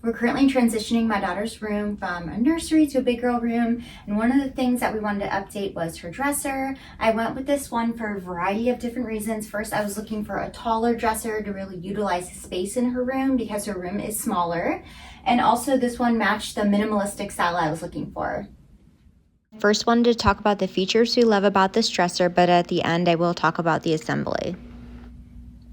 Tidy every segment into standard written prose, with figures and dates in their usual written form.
We're currently transitioning my daughter's room from a nursery to a big girl room, and one of the things that we wanted to update was her dresser. I went with this one for a variety of different reasons. First, I was looking for a taller dresser to really utilize the space in her room because her room is smaller, and also this one matched the minimalistic style I was looking for. First, wanted to talk about the features we love about this dresser, but at the end I will talk about the assembly.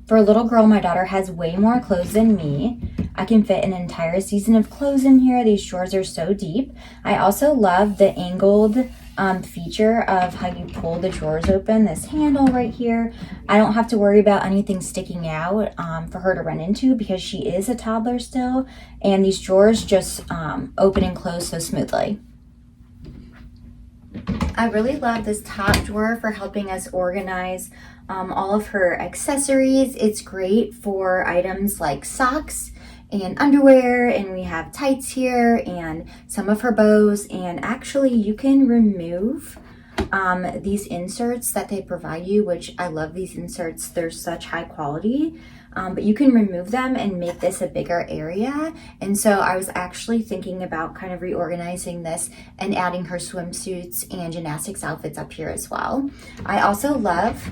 For a little girl, my daughter has way more clothes than me. I can fit an entire season of clothes in here. These drawers are so deep. I also love the angled feature of how you pull the drawers open, this handle right here. I don't have to worry about anything sticking out for her to run into because she is a toddler still, and these drawers just open and close so smoothly. I really love this top drawer for helping us organize all of her accessories. It's great for items like socks and underwear, and we have tights here and some of her bows, and actually you can remove these inserts that they provide you, which I love these inserts. They're such high quality. But you can remove them and make this a bigger area. And so I was actually thinking about kind of reorganizing this and adding her swimsuits and gymnastics outfits up here as well. I also love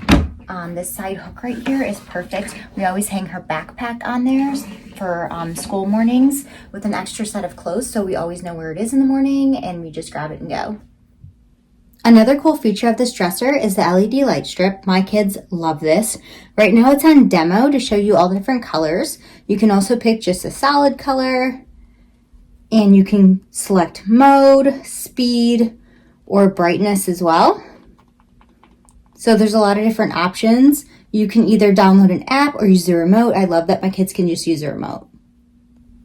this side hook right here is perfect. We always hang her backpack on there for school mornings with an extra set of clothes, so we always know where it is in the morning and we just grab it and go. Another cool feature of this dresser is the LED light strip. My kids love this. Right now it's on demo to show you all the different colors. You can also pick just a solid color, and you can select mode, speed, or brightness as well. So there's a lot of different options. You can either download an app or use the remote. I love that my kids can just use the remote.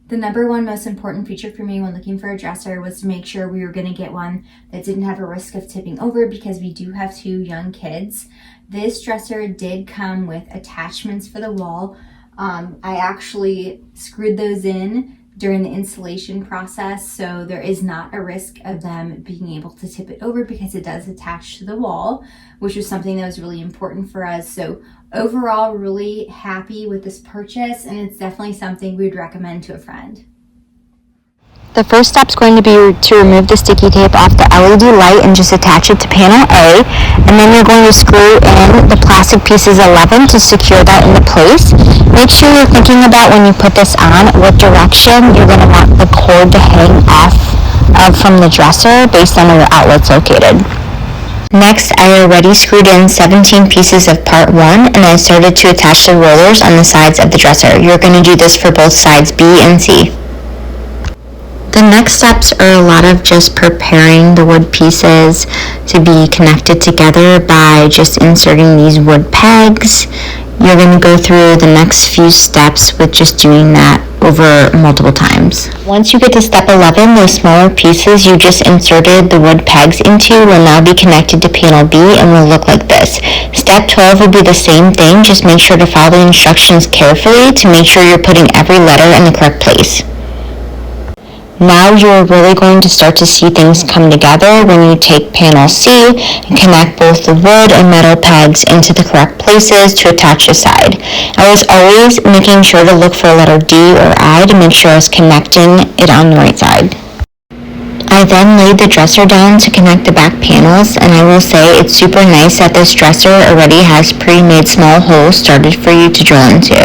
The number one most important feature for me when looking for a dresser was to make sure we were going to get one that didn't have a risk of tipping over because we do have 2 young kids. This dresser did come with attachments for the wall. I actually screwed those in during the installation process, so there is not a risk of them being able to tip it over because it does attach to the wall, which was something that was really important for us. So overall, really happy with this purchase, and it's definitely something we'd recommend to a friend. The first step is going to be to remove the sticky tape off the LED light and just attach it to panel A, and then you're going to screw in the plastic pieces 11 to secure that into place. Make sure you're thinking about when you put this on what direction you're going to want the cord to hang off of from the dresser based on where your outlet's located. Next, I already screwed in 17 pieces of part 1, and I started to attach the rollers on the sides of the dresser. You're going to do this for both sides B and C. The next steps are a lot of just preparing the wood pieces to be connected together by just inserting these wood pegs. You're going to go through the next few steps with just doing that over multiple times. Once you get to step 11, those smaller pieces you just inserted the wood pegs into will now be connected to panel B and will look like this. Step 12 will be the same thing, just make sure to follow the instructions carefully to make sure you're putting every letter in the correct place. Now you're really going to start to see things come together when you take panel C and connect both the wood and metal pegs into the correct places to attach the side. I was always making sure to look for a letter D or I to make sure I was connecting it on the right side. I then laid the dresser down to connect the back panels, and I will say it's super nice that this dresser already has pre-made small holes started for you to drill into.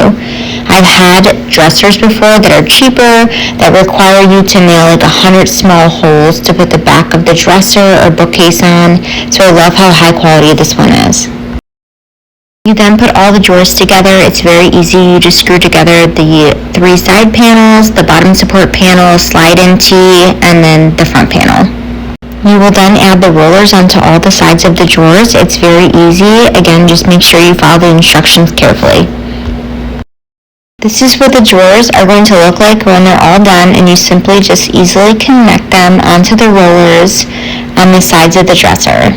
I've had dressers before that are cheaper that require you to nail like 100 small holes to put the back of the dresser or bookcase on, so I love how high quality this one is. You then put all the drawers together. It's very easy. You just screw together the 3 side panels, the bottom support panel, slide in T, and then the front panel. You will then add the rollers onto all the sides of the drawers. It's very easy. Again, just make sure you follow the instructions carefully. This is what the drawers are going to look like when they're all done, and you simply just easily connect them onto the rollers on the sides of the dresser.